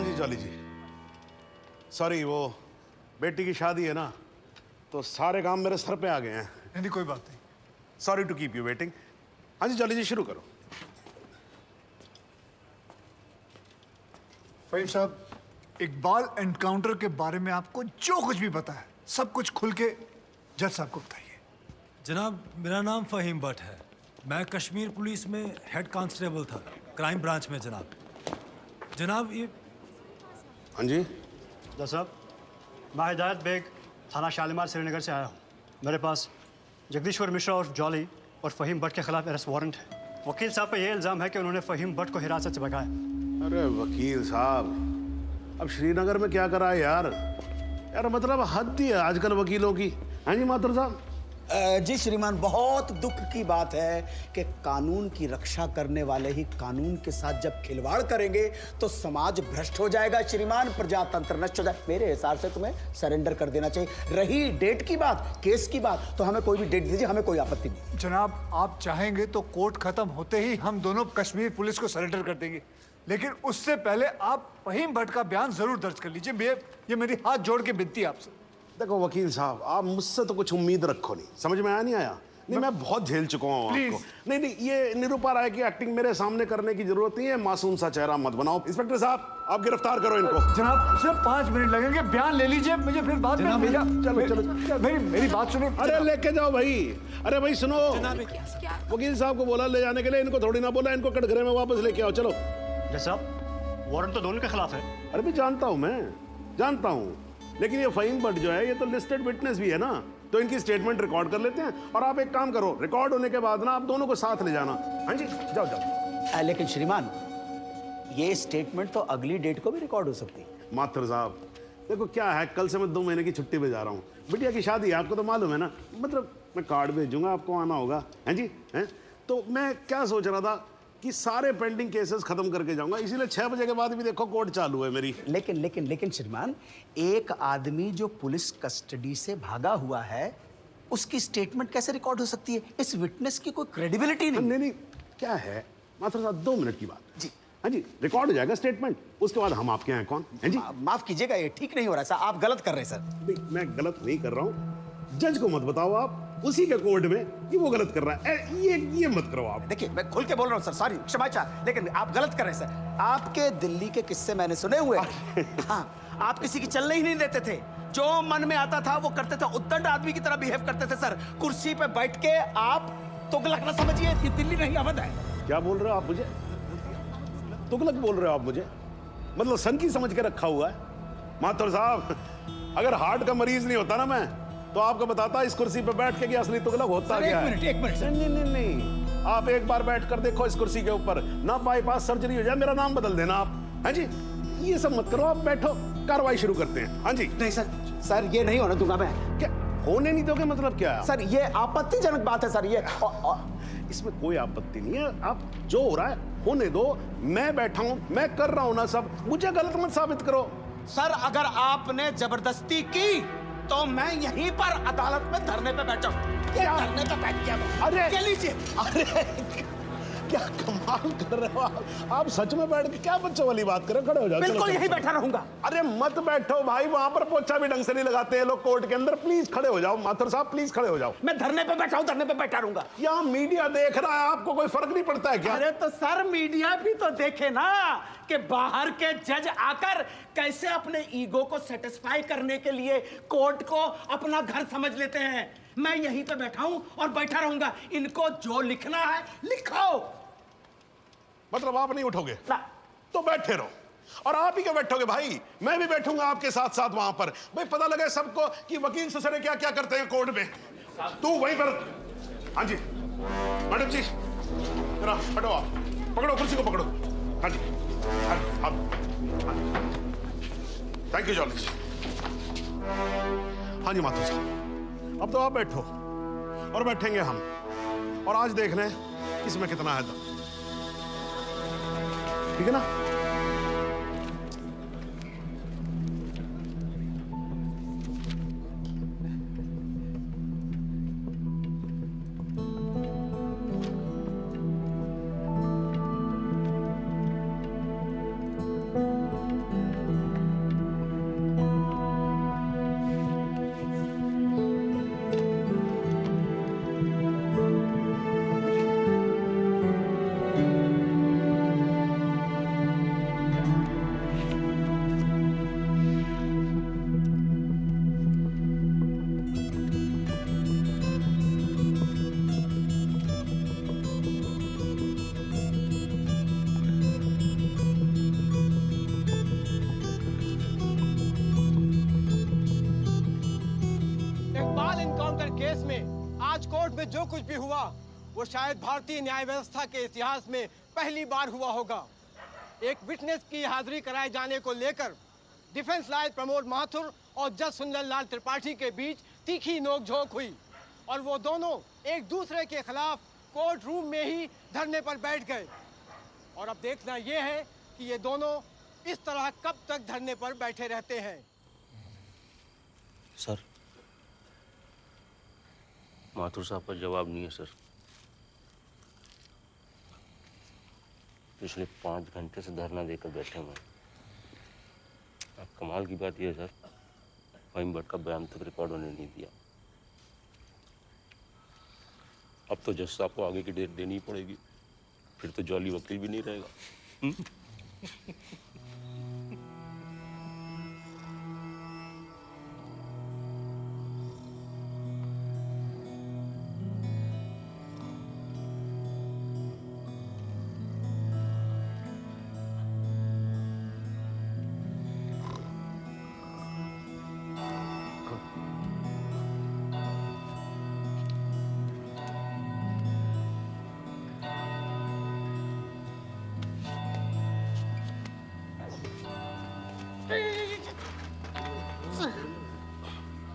जी jolly जी, sorry वो बेटी की शादी है ना, तो सारे काम मेरे सर पे आ गए हैं। नहीं कोई बात नहीं। Sorry to keep you waiting. हाँ जी जॉली जी शुरू करो। फहीम साहब, इकबाल एनकाउंटर के बारे में आपको जो कुछ भी पता है सब कुछ खुल के जज साहब को बताइए। जनाब, मेरा नाम फ़हीम भट्ट है। मैं कश्मीर पुलिस में हेड कांस्टेबल था, क्राइम ब्रांच में। जनाब ये हाँ जी जज साहब, मैं हिदायत बेग थाना शालीमार श्रीनगर से आया हूँ। मेरे पास जगदीश्वर मिश्रा और जॉली और फ़हीम भट्ट के खिलाफ अरेस्ट वारंट है। वकील साहब पे ये इल्ज़ाम है कि उन्होंने फ़हीम भट्ट को हिरासत से भगाया। अरे वकील साहब, अब श्रीनगर में क्या करा है यार? यार मतलब हद ही है आजकल वकीलों की। हाँ जी माथुर साहब। जी श्रीमान, बहुत दुख की बात है कि कानून की रक्षा करने वाले ही कानून के साथ जब खिलवाड़ करेंगे तो समाज भ्रष्ट हो जाएगा श्रीमान, प्रजातंत्र नष्ट हो जाए। मेरे हिसाब से तुम्हें सरेंडर कर देना चाहिए। रही डेट की बात, केस की बात, तो हमें कोई भी डेट दीजिए, हमें कोई आपत्ति नहीं। जनाब, आप चाहेंगे तो कोर्ट खत्म होते ही हम दोनों कश्मीर पुलिस को सरेंडर कर देंगे, लेकिन उससे पहले आप फ़हीम भट्ट का बयान जरूर दर्ज कर लीजिए। ये मेरी हाथ जोड़ के विनती है आपसे। देखो वकील साहब, आप मुझसे तो कुछ उम्मीद रखो नहीं, समझ में आया नहीं आया? नहीं मैं बहुत झेल चुका हूँ आपको। नहीं, ये निरूपा राय की एक्टिंग मेरे सामने करने की जरूरत नहीं है। मासूम सा चेहरा मत बनाओ। इंस्पेक्टर साहब, आप गिरफ्तार करो इनको। जनाब सिर्फ 5 मिनट लगेंगे, बयान ले लीजिए, मुझे फिर बाद में चलो मेरी बात सुनो। अरे लेके जाओ भाई। अरे भाई सुनो, वकील साहब को बोला ले जाने के लिए, इनको थोड़ी ना बोला इनको कटघरे में वापस लेके आओ। चलो जज साहब, वारंट तो दोनों के खिलाफ है। अरे भी जानता हूं, मैं जानता हूं, लेकिन ये फ़हीम भट्ट जो है ये तो लिस्टेड विटनेस भी है ना, तो इनकी स्टेटमेंट रिकॉर्ड कर लेते हैं। और आप एक काम करो, रिकॉर्ड होने के बाद ना आप दोनों को साथ ले जाना। हाँ जी जाओ जाओ। लेकिन श्रीमान, ये स्टेटमेंट तो अगली डेट को भी रिकॉर्ड हो सकती है। माथुर साहब देखो क्या है, कल से मैं 2 महीने की छुट्टी पे जा रहा हूँ। बिटिया की शादी है, आपको तो मालूम है ना। मतलब मैं कार्ड भेजूंगा, आपको आना होगा। हैं जी हैं। तो मैं क्या सोच रहा था कि सारे पेंडिंग केसेस खत्म करके जाऊंगा, इसीलिए 6 बजे के बाद भी देखो कोर्ट चालू है मेरी। लेकिन श्रीमान, एक आदमी जो पुलिस कस्टडी से भागा हुआ है उसकी स्टेटमेंट कैसे रिकॉर्ड हो सकती है? इस विटनेस की कोई क्रेडिबिलिटी नहीं। नहीं क्या है माथुर साहब, 2 मिनट की बात जी। हाँ जी, रिकॉर्ड हो जाएगा स्टेटमेंट, उसके बाद हम आपके यहाँ कौन हैं जी। माफ कीजिएगा, ये ठीक नहीं हो रहा है सर, आप गलत कर रहे हैं सर। नहीं मैं गलत नहीं कर रहा हूँ, जज को मत बताओ आप, उसी के कोर्ट में कि वो गलत कर रहा है। ये मत करो आप। देखिए मैं खुल के बोल रहा हूँ सर, सॉरी, क्षमा चाह, लेकिन आप गलत कर रहे हैं सर। आपके दिल्ली के किस्से मैंने सुने हुए। हाँ, आप किसी की चलने ही नहीं देते थे, जो मन में आता था वो करते थे, उद्दंड आदमी की तरह बिहेव करते थे सर। कुर्सी पे बैठ के आप तुगलक न समझिए, ये दिल्ली नहीं अवध है। क्या बोल रहे हो आप मुझे? तुगलक बोल रहे हो आप मुझे? मतलब सन की समझ के रखा हुआ है? माथुर साहब, अगर हार्ट का मरीज नहीं होता ना मैं, तो आपको बताता इस कुर्सी पे बैठ के कि असली तुगलक होता क्या है। एक मिनट सर। नहीं, आप एक बार बैठ कर देखो इस कुर्सी के ऊपर, ना बाईपास सर्जरी हो जाए, मेरा नाम बदल देना आप। हाँ जी, ये सब मत करो, आप बैठो, कार्रवाई शुरू करते हैं। हाँ जी। नहीं सर, ये नहीं होने दूंगा मैं। क्या होने नहीं दोगे? मतलब क्या है? सर ये आपत्तिजनक बात है सर, ये इसमें कोई आपत्ति नहीं है। आप जो हो रहा है होने दो, मैं बैठा हूं, मैं कर रहा हूं ना सब, मुझे गलत मत साबित करो। सर अगर आपने जबरदस्ती की तो मैं यहीं पर अदालत में धरने पे बैठा हूं। क्या धरने पे बैठ गया? अरे क्या लीजिए। अरे क्या कमाल कर रहे हो आप सच में बैठ के क्या बच्चों वाली बात कर रहे हो? खड़े हो जाओ। बिल्कुल यहीं बैठा रहूंगा। अरे मत बैठो भाई, वहां पर पोछा भी ढंग से नहीं लगाते हैं लोग कोर्ट के अंदर। प्लीज खड़े हो जाओ माथुर साहब, प्लीज खड़े हो जाओ। मैं धरने पे बैठा हूं, धरने पे बैठा रहूंगा। यहाँ मीडिया देख रहा है, आपको कोई फर्क नहीं पड़ता है क्या? अरे तो सर मीडिया भी तो देखे ना कि बाहर के जज आकर कैसे अपने ईगो को सेटिस्फाई करने के लिए कोर्ट को अपना घर समझ लेते हैं। मैं यहीं पे बैठा हूं और बैठा रहूंगा। इनको जो लिखना है लिखो। मतलब आप नहीं उठोगे ना। तो बैठे रहो, और आप ही क्या बैठोगे भाई, मैं भी बैठूंगा आपके साथ साथ वहां पर। भाई पता लगे सबको कि वकील ससुरे क्या क्या करते हैं कोर्ट में। तू वहीं पर। हाँ जी मैडम जी, जरा हटो, आप पकड़ो कुर्सी को, पकड़ो। हाँ जी, थैंक यू जॉली। हाँ जी माथुर साहब, अब तो आप बैठो और बैठेंगे हम, और आज देख लें इसमें कितना है दम। ठीक है ना? जो कुछ भी हुआ वो शायद भारतीय न्याय व्यवस्था के इतिहास में पहली बार हुआ होगा। एक विटनेस की हाजिरी कराए जाने को लेकर डिफेंस लॉयर प्रमोद माथुर और जज सुंदर लाल त्रिपाठी के बीच तीखी नोकझोंक हुई और वो दोनों एक दूसरे के खिलाफ कोर्ट रूम में ही धरने पर बैठ गए। और अब देखना ये है कि ये दोनों इस तरह कब तक धरने पर बैठे रहते हैं। सर, माथुर साहब का जवाब नहीं है सर। पिछले 5 घंटे से धरना देकर बैठे हुए हैं। अब कमाल की बात यह है सर, फहीम भट्ट का बयान तक रिकॉर्ड होने नहीं दिया। अब तो जज साहब को आगे की डेट देनी ही पड़ेगी, फिर तो जॉली वकील भी नहीं रहेगा।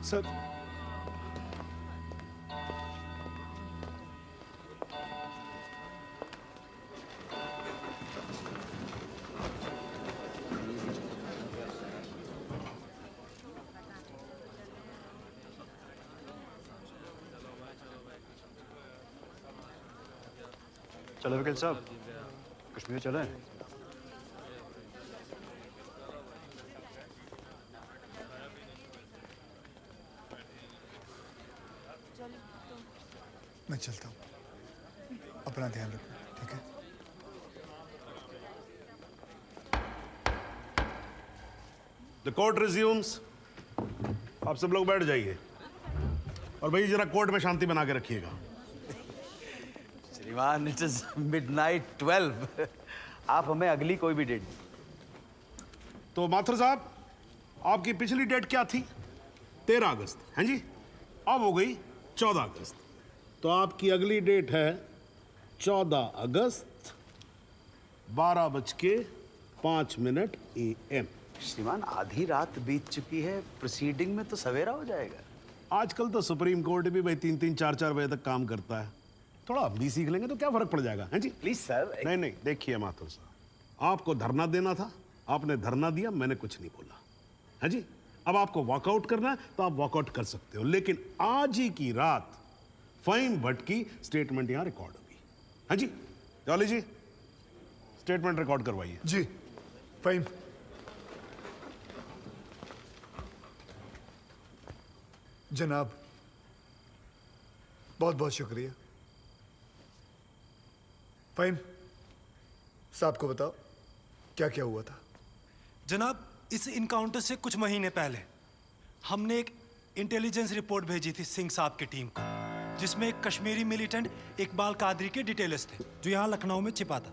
सर, चलो वकील साहब, कश्मीर चलें। मैं चलता हूँ। अपना ध्यान रखना, ठीक है? The court resumes. आप सब लोग बैठ जाइए और भाई जरा कोर्ट में शांति बना के रखिएगा। श्रीमान, इट इज मिडनाइट 12। आप हमें अगली कोई भी डेट। तो माथुर साहब, आपकी पिछली डेट क्या थी? 13 अगस्त, हैं जी? अब हो गई 14 अगस्त। तो आपकी अगली डेट है 14 अगस्त 12:05 AM। श्रीमान, आधी रात बीत चुकी है, प्रोसीडिंग में तो सवेरा हो जाएगा। आजकल तो सुप्रीम कोर्ट भी भाई 3-3, 4-4 बजे तक काम करता है। थोड़ा हम भी सीख लेंगे तो क्या फर्क पड़ जाएगा, हैं जी? Please sir. नहीं नहीं, देखिए माथुर साहब, आपको धरना देना था, आपने धरना दिया, मैंने कुछ नहीं बोला, है जी? अब आपको वॉकआउट करना है तो आप वॉकआउट कर सकते हो, लेकिन आज ही की रात फहीम भट्ट की स्टेटमेंट यहां रिकॉर्ड होगी, है जी? जॉली जी, स्टेटमेंट रिकॉर्ड करवाइए। जी, फहीम। जनाब, बहुत बहुत शुक्रिया। फहीम साहब को बताओ क्या क्या हुआ था। जनाब, इस इनकाउंटर से कुछ महीने पहले हमने एक इंटेलिजेंस रिपोर्ट भेजी थी सिंह साहब की टीम को, जिसमें एक कश्मीरी मिलिटेंट इकबाल कादरी के डिटेल्स थे जो यहाँ लखनऊ में छिपा था।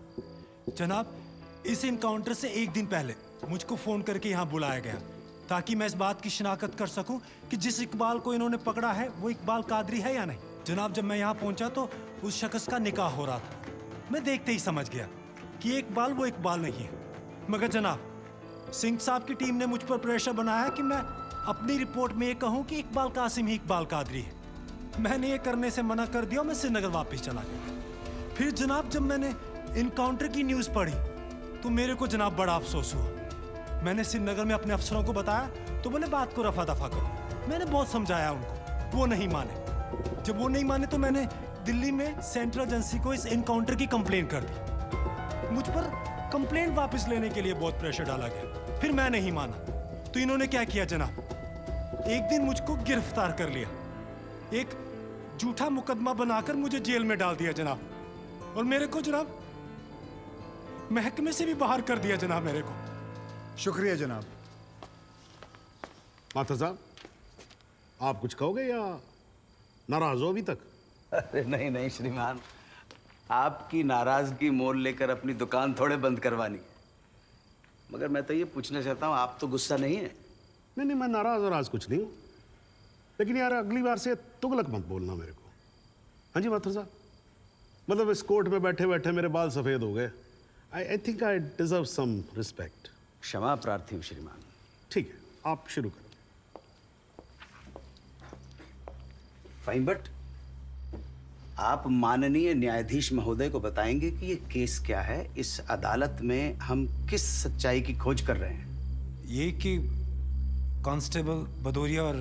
जनाब, इस इनकाउंटर से एक दिन पहले मुझको फ़ोन करके यहाँ बुलाया गया ताकि मैं इस बात की शिनाख्त कर सकूं कि जिस इकबाल को इन्होंने पकड़ा है वो इकबाल कादरी है या नहीं। जनाब, जब मैं यहाँ पहुँचा तो उस शख्स का निकाह हो रहा था। मैं देखते ही समझ गया कि ये इकबाल वो इकबाल नहीं है। मगर जनाब, सिंह साहब की टीम ने मुझ पर प्रेशर बनाया कि मैं अपनी रिपोर्ट में ये कहूँ कि इकबाल कासिम ही इकबाल कादरी है। मैंने ये करने से मना कर दिया और मैं श्रीनगर वापस चला गया। फिर जनाब, जब मैंने इनकाउंटर की न्यूज़ पढ़ी तो मेरे को जनाब बड़ा अफसोस हुआ। मैंने श्रीनगर में अपने अफसरों को बताया तो बोले बात को रफा दफा करो। मैंने बहुत समझाया उनको, वो नहीं माने। जब वो नहीं माने तो मैंने दिल्ली में सेंट्रल एजेंसी को इस इनकाउंटर की कंप्लेन कर दी। मुझ पर कंप्लेंट वापस लेने के लिए बहुत प्रेशर डाला गया। फिर मैं नहीं माना तो इन्होंने क्या किया जनाब, एक दिन मुझको गिरफ्तार कर लिया, एक झूठा मुकदमा बनाकर मुझे जेल में डाल दिया जनाब, और मेरे को जनाब महकमे से भी बाहर कर दिया जनाब मेरे को। शुक्रिया जनाब। माथुर साहब, आप कुछ कहोगे या नाराज हो अभी तक? अरे नहीं नहीं श्रीमान, आपकी नाराजगी मोल लेकर अपनी दुकान थोड़े बंद करवानी है। मगर मैं तो ये पूछना चाहता हूँ, आप तो गुस्सा नहीं है? नहीं नहीं, मैं नाराज और आज कुछ नहीं हूं, लेकिन यार अगली बार से तुगलक मत बोलना मेरे को, हाँ जी माथुर साहब, मतलब इस कोर्ट में बैठे बैठे मेरे बाल सफेद हो गए। I think I deserve some respect. क्षमा प्रार्थी हूँ श्रीमान। ठीक है, आप शुरू करो। फाइन बट आप माननीय न्यायाधीश महोदय को बताएंगे कि ये केस क्या है, इस अदालत में हम किस सच्चाई की खोज कर रहे हैं। ये कि कांस्टेबल भदौरिया और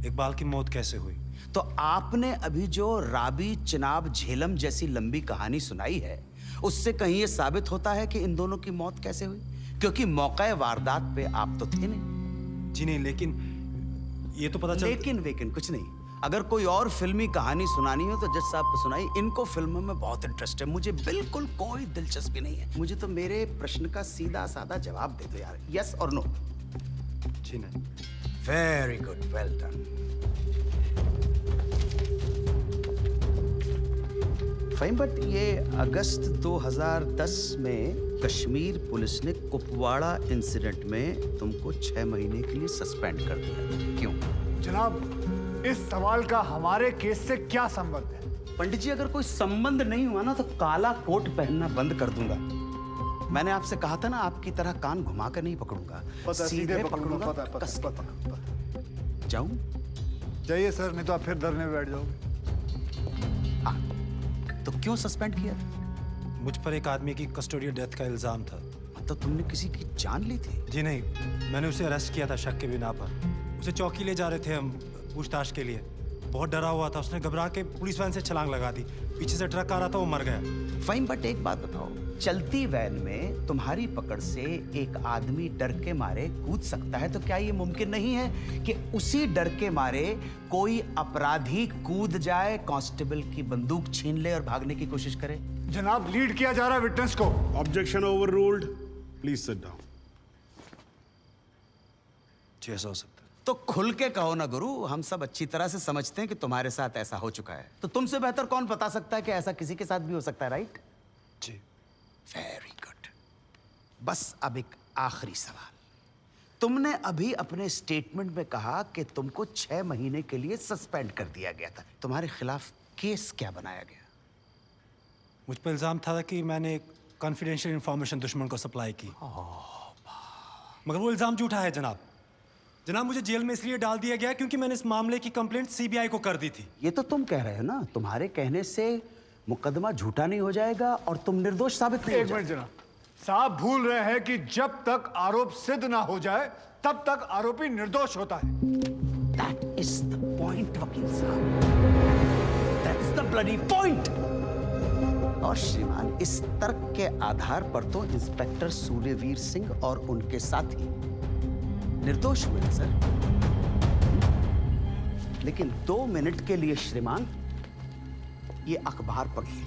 इकबाल की मौत कैसे हुई। तो आपने अभी जो राबी चिनाब झेलम जैसी लंबी कहानी सुनाई है, उससे कहीं ये साबित होता है कि इन दोनों की मौत कैसे हुई? क्योंकि मौके वारदात पे आप तो थे नहीं। जी नहीं, लेकिन ये तो पता चल। लेकिन वेकिन कुछ नहीं। अगर कोई और फिल्मी कहानी सुनानी हो तो जज साहब को सुनाई। इनको फिल्मों में बहुत इंटरेस्ट है, मुझे बिल्कुल कोई दिलचस्पी नहीं है। मुझे तो मेरे प्रश्न का सीधा साधा जवाब दे दो यार, यस और नो। जी नहीं। Very good, well done. Fine but ये अगस्त 2010 में कश्मीर पुलिस ने कुपवाड़ा इंसिडेंट में तुमको 6 महीने के लिए सस्पेंड कर दिया, क्यों? जनाब, इस सवाल का हमारे केस से क्या संबंध है? पंडित जी, अगर कोई संबंध नहीं हुआ ना तो काला कोट पहनना बंद कर दूंगा। मैंने आपसे कहा था ना, आपकी तरह कान घुमा कर नहीं पकड़ूंगा, सीधे पकड़ूंगा, कस के पकड़ूंगा। जाऊं? जाइए सर, नहीं तो आप फिर धरने में बैठ जाओगे। तो क्यों सस्पेंड किया? मुझ पर एक आदमी की कस्टोडियल डेथ का इल्जाम था। मतलब तुमने किसी की जान ली थी? जी नहीं, मैंने उसे अरेस्ट किया था शक के बिना पर। उसे चौकी ले जा रहे थे हम पूछताछ के लिए। बहुत डरा हुआ था, उसने घबरा के पुलिस वैन से छलांग लगा दी। पीछे से ट्रक आ रहा था, वो मर गया। फाइन बट एक बात बताओ, चलती वैन में तुम्हारी पकड़ से एक आदमी डर के मारे कूद सकता है, तो क्या ये मुमकिन नहीं है कि उसी डर के मारे कोई अपराधी कूद जाए, कांस्टेबल की बंदूक छीन ले और भागने की कोशिश करे? जनाब, लीड किया जा रहा है विटनेस को। Objection overruled, please sit down. जी ऐसा हो सकता है। तो खुल के कहो ना गुरु, हम सब अच्छी तरह से समझते हैं कि तुम्हारे साथ ऐसा हो चुका है। तो तुमसे बेहतर कौन बता सकता है कि ऐसा किसी के साथ भी हो सकता है, राइट? जी। Very good. बस अब एक आखिरी सवाल। तुमने अभी अपने स्टेटमेंट में कहा कि तुमको 6 महीने के लिए सस्पेंड कर दिया गया था। तुम्हारे खिलाफ केस क्या बनाया गया? मुझ पर इल्जाम था कि मैंने एक कॉन्फिडेंशियल इंफॉर्मेशन दुश्मन को सप्लाई की। मगर वो इल्जाम झूठा है जनाब। जनाब, मुझे जेल में इसलिए डाल दिया गया क्योंकि मैंने इस मामले की कंप्लेंट सीबीआई को कर दी थी। ये तो तुम कह रहे हो ना, तुम्हारे कहने से मुकदमा झूठा नहीं हो जाएगा और तुम निर्दोष साबित नहीं हो एक मिनट जाओगे। जनाब, साहब भूल रहे हैं कि जब तक आरोप सिद्ध ना हो जाए तब तक आरोपी निर्दोष होता है। That is the point, वकील साहब। That's the bloody point। और श्रीमान, इस तर्क के आधार पर तो इंस्पेक्टर सूर्यवीर सिंह और उनके साथी निर्दोष हुए ना सर। लेकिन 2 मिनट के लिए श्रीमान ये अखबार पढ़िए,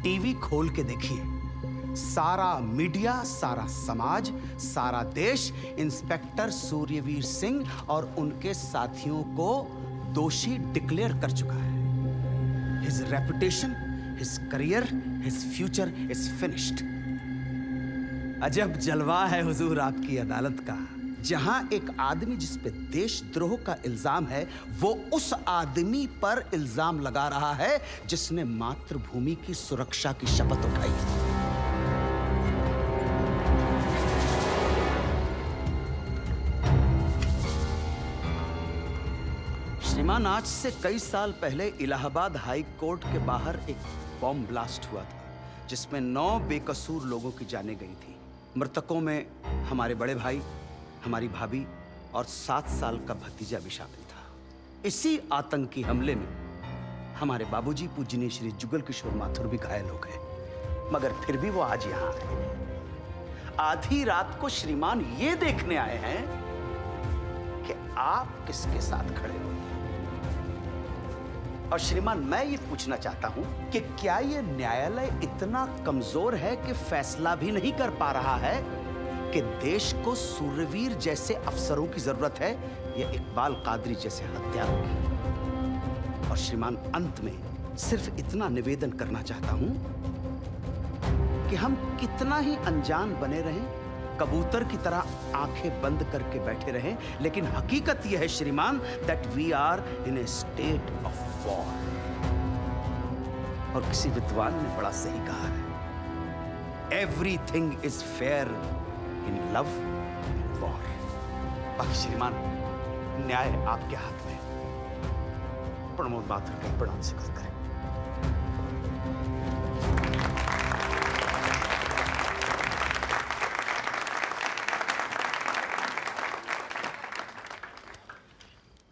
टीवी खोल के देखिए। सारा मीडिया, सारा समाज, सारा देश इंस्पेक्टर सूर्यवीर सिंह और उनके साथियों को दोषी डिक्लेयर कर चुका है। His reputation, his career, his future is finished. अजब जलवा है हुजूर आपकी अदालत का, जहां एक आदमी जिस पे देशद्रोह का इल्जाम है, वो उस आदमी पर इल्जाम लगा रहा है जिसने मातृभूमि की सुरक्षा की शपथ उठाई है। श्रीमान, आज से कई साल पहले इलाहाबाद हाई कोर्ट के बाहर एक बॉम्ब ब्लास्ट हुआ था जिसमें 9 बेकसूर लोगों की जानें गई थी। मृतकों में हमारे बड़े भाई, हमारी भाभी और 7 साल का भतीजा भी शामिल था। इसी आतंकी हमले में हमारे बाबूजी पूजनीय श्री जुगल किशोर माथुर भी घायल हो गए, मगर फिर भी वो आज यहाँ आए हैं। आधी रात को श्रीमान ये देखने आए हैं कि आप किसके साथ खड़े हो। और श्रीमान, मैं ये पूछना चाहता हूं कि क्या ये न्यायालय इतना कमजोर है कि फैसला भी नहीं कर पा रहा है कि देश को सूर्यवीर जैसे अफसरों की जरूरत है या इकबाल कादरी जैसे हत्यारों की। और श्रीमान, अंत में सिर्फ इतना निवेदन करना चाहता हूं कि हम कितना ही अनजान बने रहें, कबूतर की तरह आंखें बंद करके बैठे रहें, लेकिन हकीकत यह है श्रीमान that we are in a state of war. और किसी विद्वान ने बड़ा सही कहा है, everything is fair in love and war. बाकी श्रीमान, न्याय आपके हाथ में है। प्रमोद माथुर का प्रणाम स्वीकार करें।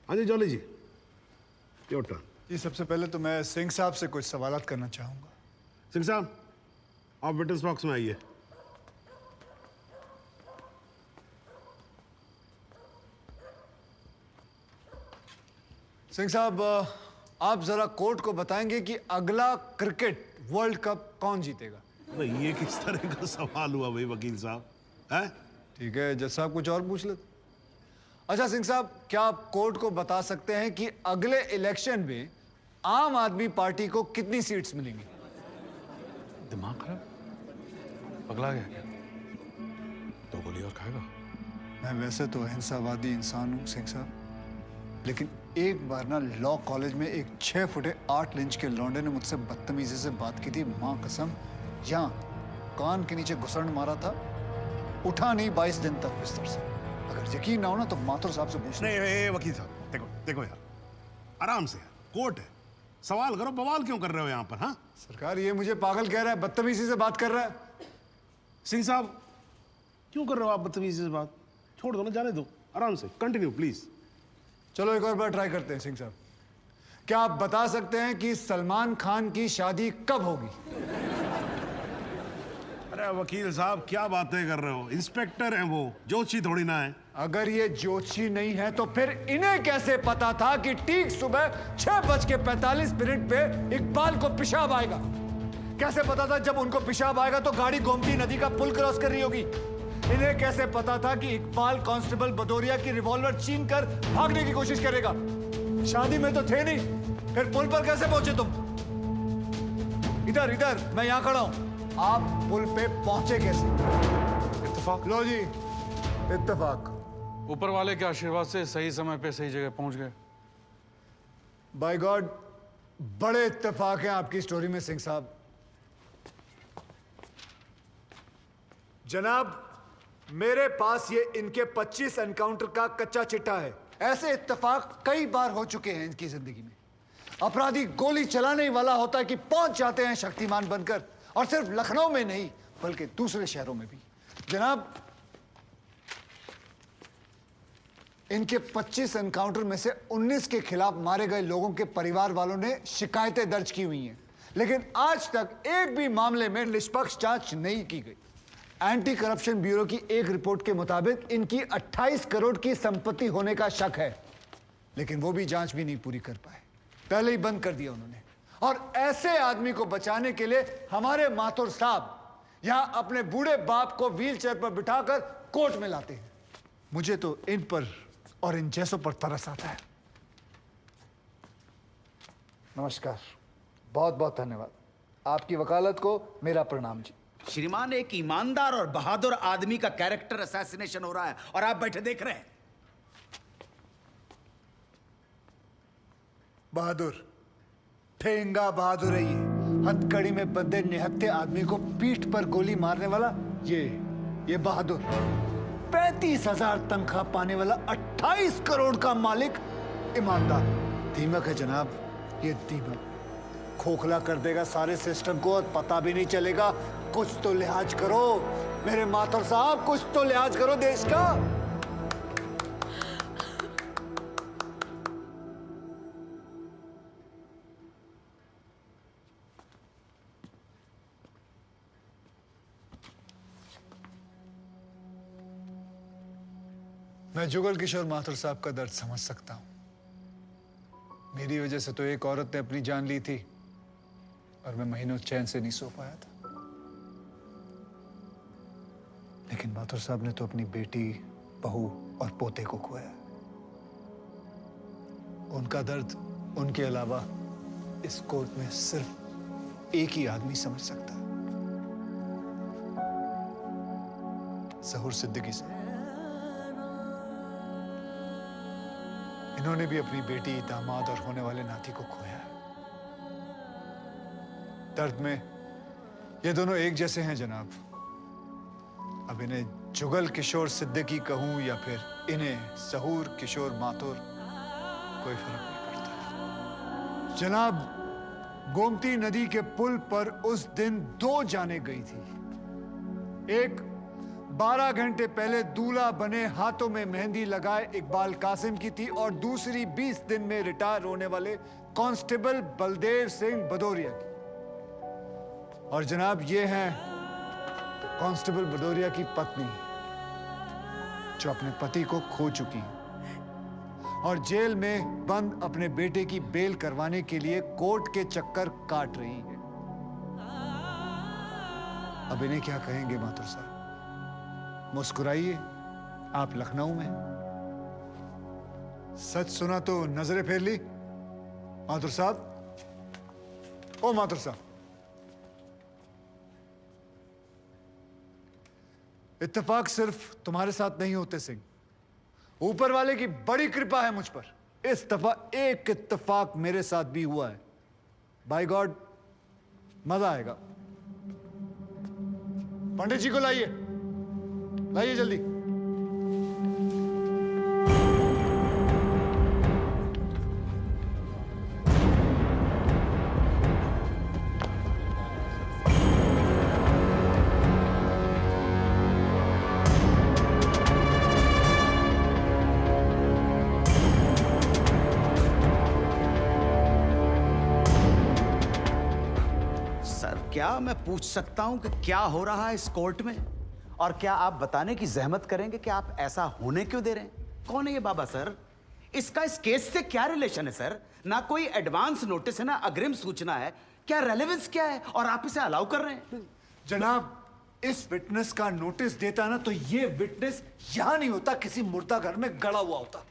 हाँ जी जॉली जी, योर टर्न। जी सबसे पहले तो मैं सिंह साहब से कुछ सवालात करना चाहूंगा। सिंह साहब, आप विटनेस बॉक्स में आइए। सिंह साहब, आप जरा कोर्ट को बताएंगे कि अगला क्रिकेट वर्ल्ड कप कौन जीतेगा? भाई ये किस तरह का सवाल हुआ भाई वकील साहब? हैं? ठीक है, जज साहब कुछ और पूछ लेते। अच्छा सिंह साहब, क्या आप कोर्ट को बता सकते हैं कि अगले इलेक्शन में आम आदमी पार्टी को कितनी सीट्स मिलेंगी? दिमाग खराब, पगला गया क्या? तो गोली और खाएगा? मैं वैसे तो अहिंसावादी इंसान हूँ सिंह साहब, लेकिन एक बार ना लॉ कॉलेज में एक 6 फुटे 8 इंच के लौंडे ने मुझसे बदतमीजी से बात की थी। माँ कसम, यहाँ कान के नीचे घुसड़ मारा था, उठा नहीं 22 दिन तक बिस्तर से। अगर यकीन ना हो ना तो माथुर साहब से पूछ नहीं वकील साहब, देखो देखो यार, आराम से, कोर्ट है, सवाल करो, बवाल क्यों कर रहे हो यहाँ पर? हाँ सरकार, ये मुझे पागल कह रहा है, बदतमीजी से बात कर रहा है। सिंह साहब, क्यों कर रहे हो आप बदतमीजी से बात? छोड़ दो ना, जाने दो, आराम से कंटिन्यू प्लीज। चलो एक और बार ट्राई करते हैं। सिंह साहब, क्या आप बता सकते हैं कि सलमान खान की शादी कब होगी? अरे वकील साहब, क्या बातें कर रहे हो? इंस्पेक्टर हैं वो, जोशी थोड़ी ना है। अगर ये जोशी नहीं है तो फिर इन्हें कैसे पता था कि ठीक सुबह 6:45 पे इकबाल को पेशाब आएगा? कैसे पता था जब उनको पेशाब आएगा तो गाड़ी गोमती नदी का पुल क्रॉस कर रही होगी? इन्हें कैसे पता था कि इकबाल कांस्टेबल भदौरिया की रिवॉल्वर छीन कर भागने की कोशिश करेगा? शादी में तो थे नहीं, फिर पुल पर कैसे पहुंचे तुम? इधर इधर, मैं यहां खड़ा हूं, आप पुल पे पहुंचे कैसे? इत्तेफाक। लो जी, इत्तेफाक। ऊपर वाले के आशीर्वाद से सही समय पे सही जगह पहुंच गए। बाय गॉड, बड़े इत्तेफाक हैं आपकी स्टोरी में सिंह साहब। जनाब, मेरे पास ये इनके 25 एनकाउंटर का कच्चा चिट्ठा है। ऐसे इत्तेफाक कई बार हो चुके हैं इनकी जिंदगी में। अपराधी गोली चलाने वाला होता है कि पहुंच जाते हैं शक्तिमान बनकर, और सिर्फ लखनऊ में नहीं बल्कि दूसरे शहरों में भी। जनाब, इनके 25 एनकाउंटर में से 19 के खिलाफ मारे गए लोगों के परिवार वालों ने शिकायतें दर्ज की हुई हैं, लेकिन आज तक एक भी मामले में निष्पक्ष जांच नहीं की गई। एंटी करप्शन ब्यूरो की एक रिपोर्ट के मुताबिक इनकी 28 करोड़ की संपत्ति होने का शक है, लेकिन वो भी जांच भी नहीं पूरी कर पाए, पहले ही बंद कर दिया उन्होंने। और ऐसे आदमी को बचाने के लिए हमारे माथुर साहब यहां अपने बूढ़े बाप को व्हीलचेयर पर बिठाकर कोर्ट में लाते हैं। मुझे तो इन पर और इन जैसों पर तरस आता है। नमस्कार, बहुत बहुत धन्यवाद। आपकी वकालत को मेरा प्रणाम जी। श्रीमान, एक ईमानदार और बहादुर आदमी का कैरेक्टर असैसिनेशन हो रहा है और आप बैठे देख रहे हैं। बहादुर, ठेंगा बहादुर है ये। हथकड़ी में बंधे निहत्थे आदमी को पीठ पर गोली मारने वाला ये बहादुर। 35,000 तनख्वाह पाने वाला 28 करोड़ का मालिक ईमानदार। दीमक है जनाब, ये दीमक खोखला कर देगा सारे सिस्टम को और पता भी नहीं चलेगा। कुछ तो लिहाज करो मेरे माथुर साहब, कुछ तो लिहाज करो देश का। मैं जुगल किशोर माथुर साहब का दर्द समझ सकता हूं। मेरी वजह से तो एक औरत ने अपनी जान ली थी और मैं महीनों चैन से नहीं सो पाया था। लेकिन माथुर साहब ने तो अपनी बेटी, बहू और पोते को खोया। उनका दर्द उनके अलावा इस कोर्ट में सिर्फ एक ही आदमी समझ सकता है, ज़हूर सिद्दीकी साहब। इन्होंने भी अपनी बेटी, दामाद और होने वाले नाती को खोया है। दर्द में ये दोनों एक जैसे हैं जनाब। अब इन्हें जुगल किशोर सिद्दीकी कहूं या फिर इन्हें सहूर किशोर माथुर, कोई फर्क नहीं पड़ता। जनाब, गोमती नदी के पुल पर उस दिन 2 जानें गई थी। एक 12 घंटे पहले दूल्हा बने, हाथों में मेहंदी लगाए इकबाल कासिम की थी, और दूसरी 20 दिन में रिटायर होने वाले कांस्टेबल बलदेव सिंह भदौरिया की। और जनाब, ये हैं कांस्टेबल भदौरिया की पत्नी, जो अपने पति को खो चुकी है और जेल में बंद अपने बेटे की बेल करवाने के लिए कोर्ट के चक्कर काट रही है। अब इन्हें क्या कहेंगे माथुर साहब? मुस्कुराइए, आप लखनऊ में। सच सुना तो नजरें फेर ली माथुर साहब। ओ माथुर साहब, इत्तेफाक सिर्फ तुम्हारे साथ नहीं होते सिंह, ऊपर वाले की बड़ी कृपा है मुझ पर। इस दफा एक इत्तेफाक मेरे साथ भी हुआ है। बाय गॉड, मजा आएगा। पंडित जी को लाइए, लाइए जल्दी। क्या मैं पूछ सकता हूं कि क्या हो रहा है इस कोर्ट में? और क्या आप बताने की जहमत करेंगे कि आप ऐसा होने क्यों दे रहे हैं? कौन है ये बाबा सर? इसका इस केस से क्या रिलेशन है सर? ना कोई एडवांस नोटिस है, ना अग्रिम सूचना है। क्या रेलेवेंस क्या है और आप इसे अलाउ कर रहे हैं? जनाब, इस विटनेस का नोटिस देता ना तो ये विटनेस यहां नहीं होता, किसी मुर्दा घर में गड़ा हुआ होता।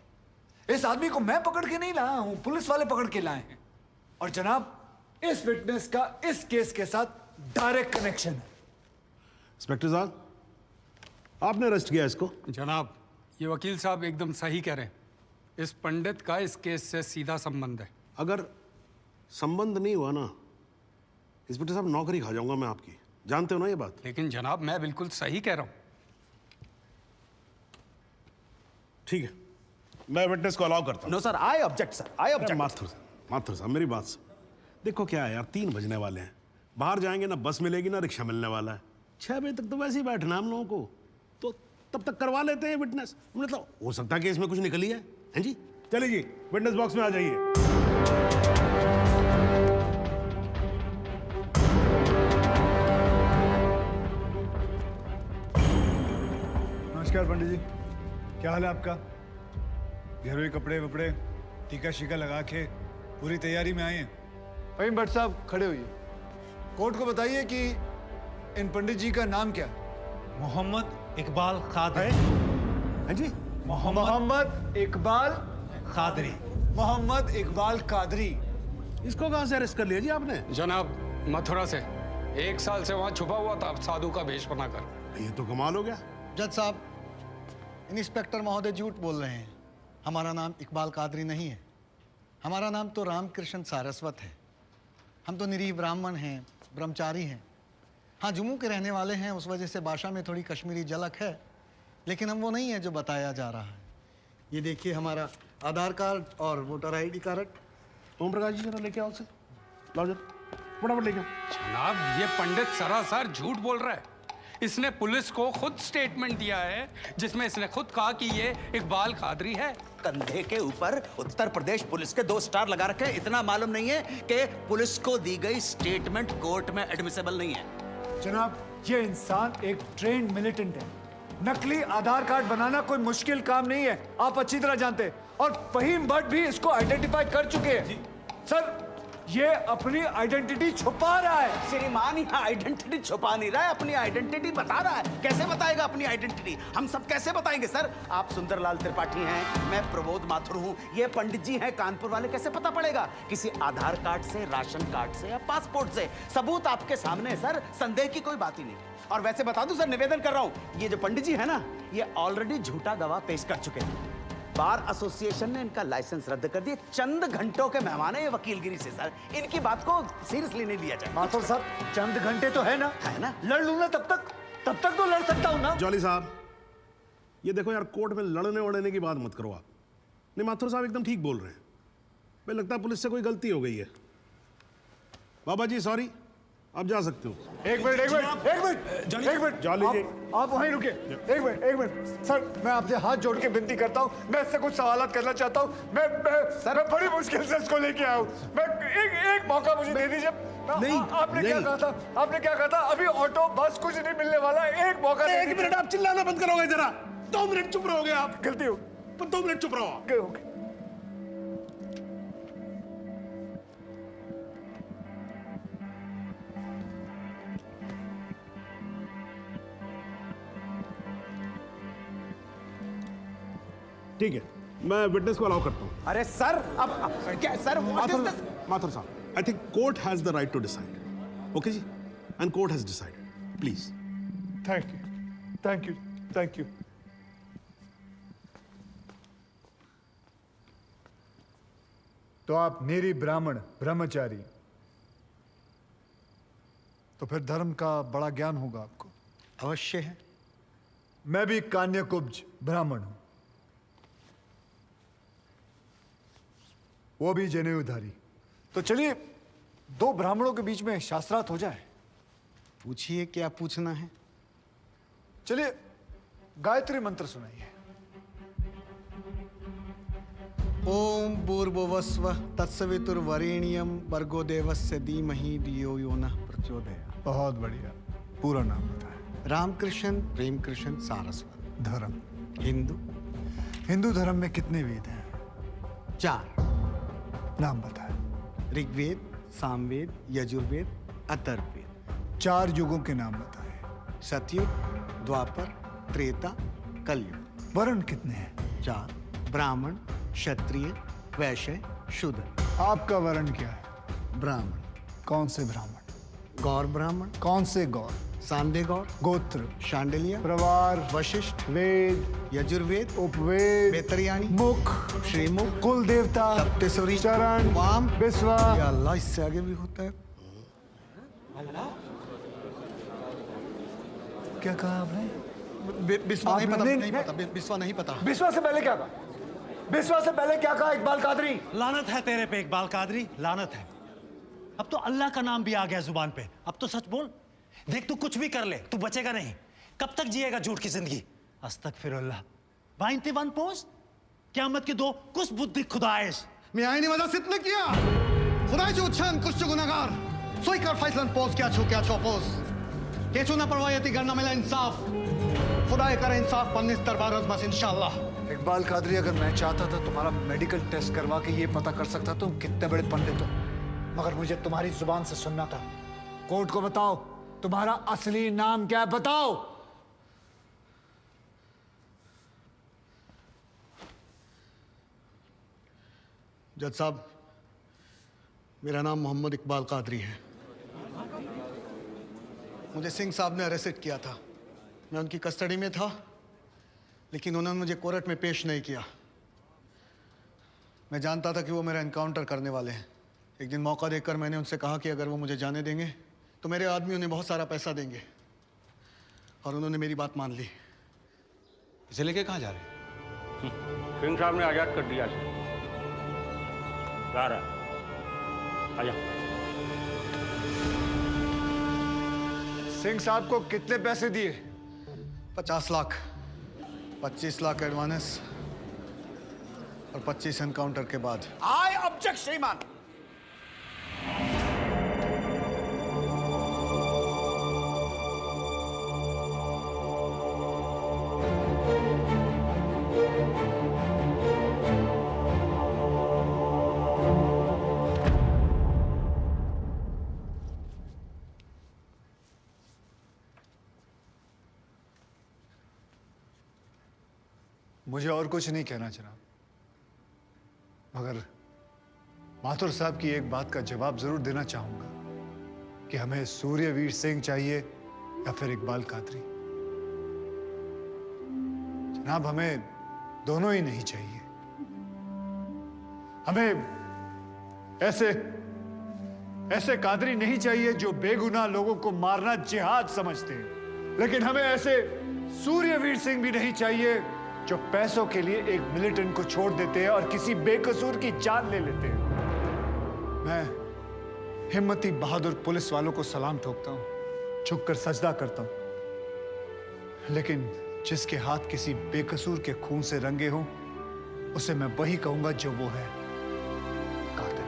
इस आदमी को मैं पकड़ के नहीं लाया हूं, पुलिस वाले पकड़ के लाए हैं। और जनाब, इस विटनेस का इस केस के साथ डायरेक्ट कनेक्शन है। इंस्पेक्टर साहब, आपने अरेस्ट किया इसको? जनाब, ये वकील साहब एकदम सही कह रहे हैं। इस पंडित का इस केस से सीधा संबंध है। अगर संबंध नहीं हुआ ना, इंस्पेक्टर साहब, नौकरी खा जाऊंगा मैं आपकी। जानते हो ना ये बात? लेकिन जनाब, मैं बिल्कुल सही कह रहा हूं। ठीक है, मैं विटनेस को अलाउ करता हूं। No sir, I object sir, I object. Mathur साहब, मेरी बात सुन। देखो क्या है यार, 3 बजने वाले हैं, बाहर जाएंगे ना बस मिलेगी ना रिक्शा मिलने वाला है। 6 बजे तक तो वैसे ही बैठना हम लोगों को, तो तब तक करवा लेते हैं विटनेस। मतलब हो सकता है कि इसमें कुछ निकली है। हैं जी? चलिए जी, विटनेस बॉक्स में आ जाइए। नमस्कार पंडित जी, क्या हाल है आपका? घरेलू कपड़े वपड़े टीका शीका लगा के पूरी तैयारी में आए हैं। फहीम भट्ट साहब, खड़े होइए। कोर्ट को बताइए कि इन पंडित जी का नाम क्या है? मोहम्मद इकबाल कादरी। हैं जी? मोहम्मद इकबाल कादरी। मोहम्मद इकबाल कादरी। इसको कहां से अरेस्ट कर लिया जी आपने? जनाब, मथुरा से 1 साल से वहां छुपा हुआ था साधु का भेष बनाकर। ये तो कमाल हो गया। जज साहब, इंस्पेक्टर महोदय झूठ बोल रहे हैं। हमारा नाम इकबाल कादरी नहीं है, हमारा नाम तो रामकृष्ण सारस्वत है। हम तो निरीह ब्राह्मण हैं, ब्रह्मचारी हैं। हाँ, जम्मू के रहने वाले हैं, उस वजह से भाषा में थोड़ी कश्मीरी झलक है, लेकिन हम वो नहीं है जो बताया जा रहा है। ये देखिए हमारा आधार कार्ड और voter ID card. Om Prakash ji, जरा लेके आओ उसे। लाओ जरा, फटाफट लेके आओ। जनाब, ये पंडित सरासर झूठ बोल रहा है। इसने पुलिस को खुद स्टेटमेंट दिया है, जिसमें इसने खुद कहा कि ये इकबाल कादरी है। कंधे के ऊपर उत्तर प्रदेश पुलिस के 2 स्टार लगा रखे हैं। इतना मालूम नहीं है कि पुलिस को दी गई स्टेटमेंट कोर्ट में एडमिसेबल नहीं है। जनाब, ये इंसान एक ट्रेन्ड मिलिटेंट है। नकली आधार कार्ड बनाना कोई मुश्किल काम नहीं है, आप अच्छी तरह जानते हैं। और फहीम भट्ट भी इसको आइडेंटिफाई कर चुके हैं। सर, ये अपनी आइडेंटिटी छुपा रहा है। श्रीमान यहाँ आइडेंटिटी छुपा नहीं रहा है, अपनी आइडेंटिटी बता रहा है। कैसे बताएगा अपनी आइडेंटिटी? हम सब कैसे बताएंगे सर? आप सुंदरलाल त्रिपाठी हैं, मैं प्रबोध माथुर हूँ, ये पंडित जी हैं कानपुर वाले। कैसे पता पड़ेगा? किसी आधार कार्ड से, राशन कार्ड से या पासपोर्ट से। सबूत आपके सामने है सर, संदेह की कोई बात ही नहीं। और वैसे बता दूं सर, निवेदन कर रहा हूँ, ये जो पंडित जी है ना, ये ऑलरेडी झूठा गवाह पेश कर चुके हैं। बार एसोसिएशन ने इनका लाइसेंस रद्द कर दिया। चंद घंटों के मेहमान है ये वकीलगिरी से सर, इनकी बात को सीरियसली नहीं लिया जाए। माथुर साहब चंद घंटे तो है ना, लड़ लूं ना तब तक तो लड़ सकता हूं ना। जॉली साहब, ये देखो यार, कोर्ट में लड़ने वड़ने की बात मत करो आप। नहीं, माथुर साहब एकदम ठीक बोल रहे हैं। मुझे लगता है पुलिस से कोई गलती हो गई है। बाबा जी सॉरी, आप जा सकते हो। एक मिनट जॉली जी, आप वहीं रुके। एक मिनट सर, मैं आपसे हाथ जोड़ के विनती करता हूँ, मैं इससे कुछ सवालात करना चाहता हूँ। मैं बड़ी मुश्किल से इसको लेके आया हूँ। मैं एक मौका मुझे दे दीजिए। नहीं, आपने क्या कहा था? आपने क्या कहा था? अभी ऑटो बस कुछ नहीं मिलने वाला, एक मौका। एक मिनट, आप चिल्लाना बंद करोगे जरा? 2 मिनट चुप रहोगे आप? गलती हो, 2 मिनट चुप रहो आप। ओके। ठीक है, मैं विटनेस को अलाउ करता हूँ। अरे सर, अब क्या सर, माथुर साहब, I think court has the right to decide. Okay जी, and court has decided. Please. Thank you. तो आप निरी ब्राह्मण ब्रह्मचारी, तो फिर धर्म का बड़ा ज्ञान होगा आपको। अवश्य है। मैं भी कान्यकुब्ज ब्राह्मण हूं, वो भी जनेऊधारी। तो चलिए 2 ब्राह्मणों के बीच में शास्त्रार्थ हो जाए। पूछिए, क्या पूछना है? चलिए गायत्री मंत्र सुनाइए। ओम भूर्भुवस्वः तत्सवितुर्वरेण्यं भर्गो देवस्य धीमहि धियो यो नः प्रचोदयात्। बहुत बढ़िया, पूरा नाम बताएं। रामकृष्ण प्रेम कृष्ण सारस्वत। धर्म? हिंदू धर्म में कितने वेद हैं? 4। नाम बताएं। ऋग्वेद, सामवेद, यजुर्वेद, अथर्ववेद। 4 युगों के नाम बताएं। सतयुग, द्वापर, त्रेता, कलयुग। वर्ण कितने हैं? 4। ब्राह्मण, क्षत्रिय, वैश्य, शूद्र। आपका वर्ण क्या है? ब्राह्मण। कौन से ब्राह्मण? गौर ब्राह्मण। कौन से गौर? सांदे गौर। गोत्र? शांडिल्य, प्रवार, वशिष्ठ, वेद, यजुर्वेद, उपवेद, बेतरियाणी, मुख, श्रीमुख, कुल देवता, सप्तसुरी, चरण, वाम, विश्वा। या अल्लाह, इससे आगे भी होता है। क्या कहा आपने? बिस्वा नहीं आपने- पता, नहीं, नहीं नहीं। पता, बिस्वा नहीं पता। विश्वा से पहले क्या कहा? विश्वा से पहले क्या कहा इकबाल कादरी? लानत है तेरे पे इकबाल कादरी, लानत है। अब तो अल्लाह का नाम भी आ गया जुबान पे। अब तो सच बोल। देख, तू कुछ भी कर ले, तू बचेगा नहीं। कब तक जिएगा झूठ की जिंदगी? अस्तगफिरुल्लाह। वाइनते वन पोस्ट क़यामत के 2 कुछ बुद्धि खुदाइश। मी आईने माझा सिद्ध किया खुदायचे उच्छान कुछ गुनागार सोई कर फैसलन पोस क्या चौपोस केचू ना परवायती करना मिला इंसाफ खुदाए करे इंसाफ पन्नीस दरबार बस इंशाल्लाह। इकबाल कादरी, अगर मैं चाहता था तुम्हारा मेडिकल टेस्ट करवा के ये पता कर सकता तुम कितने बड़े पंडित हो, मगर मुझे तुम्हारी जुबान से सुनना था। कोर्ट को बताओ, तुम्हारा असली नाम क्या है? बताओ। जज साहब, मेरा नाम मोहम्मद इकबाल कादरी है। मुझे सिंह साहब ने अरेस्ट किया था। मैं उनकी कस्टडी में था, लेकिन उन्होंने मुझे कोर्ट में पेश नहीं किया। मैं जानता था कि वो मेरा एनकाउंटर करने वाले हैं। एक दिन मौका देखकर मैंने उनसे कहा कि अगर वो मुझे जाने देंगे तो मेरे आदमी उन्हें बहुत सारा पैसा देंगे, और उन्होंने मेरी बात मान ली। इसे लेके कहाँ जा रहे हैं? सिंह साहब ने आजाद कर दिया। जा रहा आजा। सिंह साहब को कितने पैसे दिए? 50 लाख, 25 लाख एडवांस और 25 एनकाउंटर के बाद। आई ऑब्जेक्ट श्रीमान। मुझे और कुछ नहीं कहना जनाब, मगर माथुर साहब की एक बात का जवाब जरूर देना चाहूंगा कि हमें सूर्यवीर सिंह चाहिए या फिर इकबाल कादरी। जनाब, हमें दोनों ही नहीं चाहिए। हमें ऐसे कादरी नहीं चाहिए जो बेगुनाह लोगों को मारना जिहाद समझते हैं, लेकिन हमें ऐसे सूर्यवीर सिंह भी नहीं चाहिए जो पैसों के लिए एक मिलिटेंट को छोड़ देते हैं और किसी बेकसूर की जान ले लेते हैं। मैं हिम्मती बहादुर पुलिस वालों को सलाम ठोकता हूं, झुककर सजदा करता हूं, लेकिन जिसके हाथ किसी बेकसूर के खून से रंगे हों उसे मैं वही कहूंगा जो वो है, कातिल।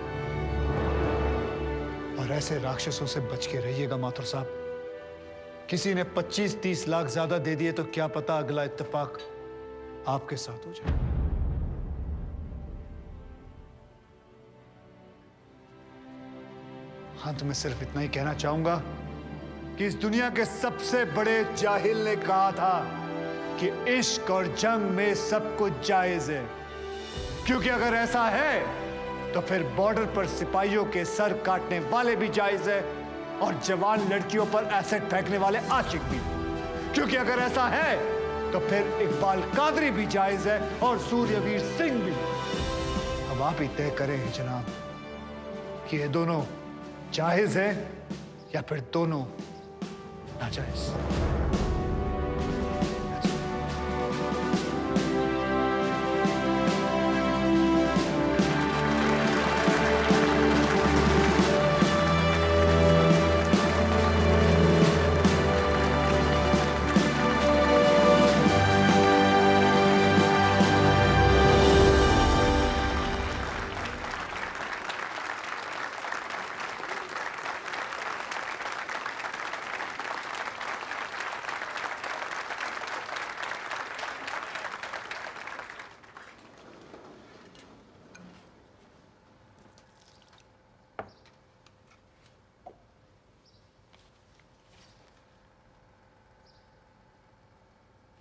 और ऐसे राक्षसों से बच के रहिएगा माथुर साहब। किसी ने 25-30 लाख ज्यादा दे दिए तो क्या पता अगला इत्तेफाक आपके साथ हो जाए। अंत में सिर्फ इतना ही कहना चाहूंगा कि इस दुनिया के सबसे बड़े जाहिल ने कहा था कि इश्क और जंग में सब कुछ जायज है, क्योंकि अगर ऐसा है तो फिर बॉर्डर पर सिपाहियों के सर काटने वाले भी जायज है और जवान लड़कियों पर एसिड फेंकने वाले आशिक भी, क्योंकि अगर ऐसा है तो फिर इकबाल कादरी भी जायज है और सूर्यवीर सिंह भी। अब आप ही तय करें जनाब कि ये दोनों जायज है या फिर दोनों नाजायज।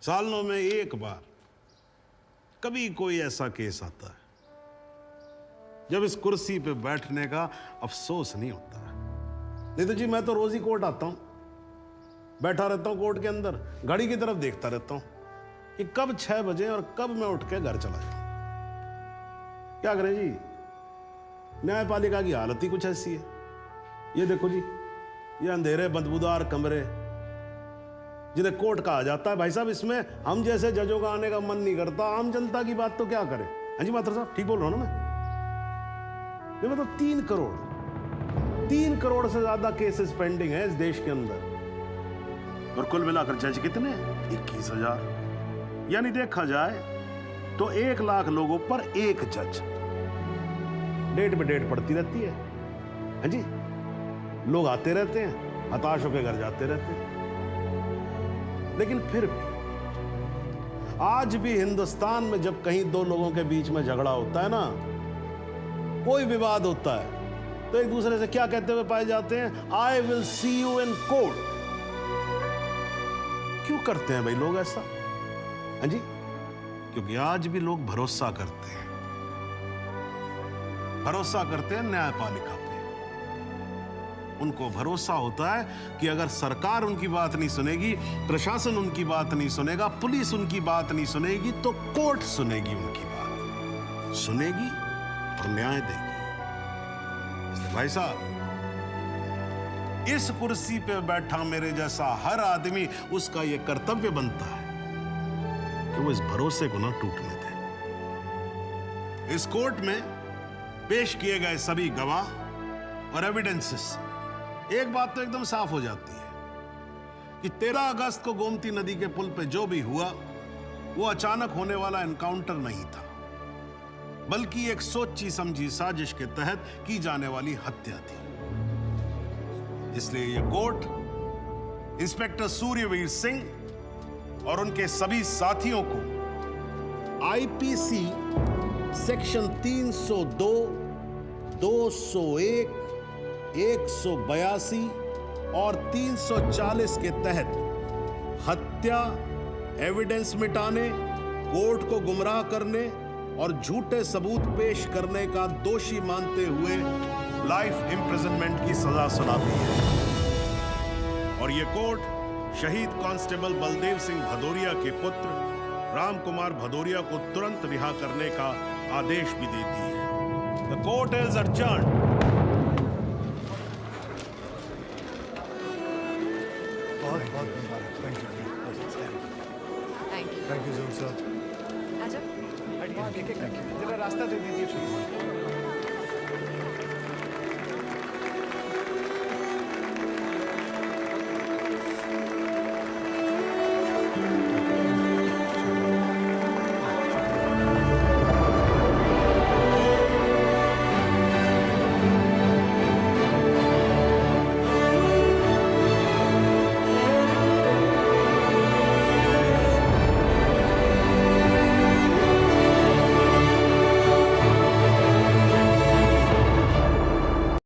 सालों में एक बार कभी कोई ऐसा केस आता है जब इस कुर्सी पे बैठने का अफसोस नहीं होता है। नहीं तो जी मैं तो रोज ही कोर्ट आता हूं, बैठा रहता हूं कोर्ट के अंदर, घड़ी की तरफ देखता रहता हूं कि कब 6 बजे और कब मैं उठ के घर चला जाऊं। क्या करें जी, न्यायपालिका की हालत ही कुछ ऐसी है। ये देखो जी, ये अंधेरे बदबूदार कमरे जिन्हें कोर्ट कहा जाता है। भाई साहब, इसमें हम जैसे जजों का आने का मन नहीं करता। आम जनता की बात तो क्या करें। हाँ जी माथुर साहब, ठीक बोल रहा हूं ना मैं? ये मतलब 3 करोड़ से ज्यादा केसेस पेंडिंग है इस देश के अंदर, और कुल मिलाकर जज कितने हैं? 21,000। यानी देखा जाए तो 1 लाख लोगों पर एक जज। डेट पे डेट पड़ती रहती है। हाँ जी, लोग आते रहते हैं, हताश होकर घर जाते रहते हैं। लेकिन फिर भी आज भी हिंदुस्तान में जब कहीं 2 लोगों के बीच में झगड़ा होता है ना, कोई विवाद होता है, तो एक दूसरे से क्या कहते हुए पाए जाते हैं? I will see you in court. क्यों करते हैं भाई लोग ऐसा? हाँ जी, क्योंकि आज भी लोग भरोसा करते हैं, न्यायपालिका पे। उनको भरोसा होता है कि अगर सरकार उनकी बात नहीं सुनेगी, प्रशासन उनकी बात नहीं सुनेगा, पुलिस उनकी बात नहीं सुनेगी, तो कोर्ट सुनेगी उनकी बात, सुनेगी और न्याय देगी। इसलिए भाई साहब, इस कुर्सी पे बैठा मेरे जैसा हर आदमी, उसका यह कर्तव्य बनता है कि वो इस भरोसे को ना टूटने दे। इस कोर्ट में पेश किए गए सभी गवाह और एविडेंसेस, एक बात तो एकदम साफ हो जाती है कि 13 अगस्त को गोमती नदी के पुल पे जो भी हुआ वो अचानक होने वाला एनकाउंटर नहीं था, बल्कि एक सोची समझी साजिश के तहत की जाने वाली हत्या थी। इसलिए ये कोर्ट इंस्पेक्टर सूर्यवीर सिंह और उनके सभी साथियों को आईपीसी सेक्शन 302, 201, 182 और 340 के तहत हत्या, एविडेंस मिटाने, कोर्ट को गुमराह करने और झूठे सबूत पेश करने का दोषी मानते हुए लाइफ इम्प्रिजनमेंट की सजा सुनाती है। और यह कोर्ट शहीद कांस्टेबल बलदेव सिंह भदौरिया के पुत्र राम कुमार भदौरिया को तुरंत रिहा करने का आदेश भी देती है। The court is adjourned. बहुत बहुत मुबारक। Thank you thank you thank you sir. आजा जरा रास्ता दे दीजिए प्लीज।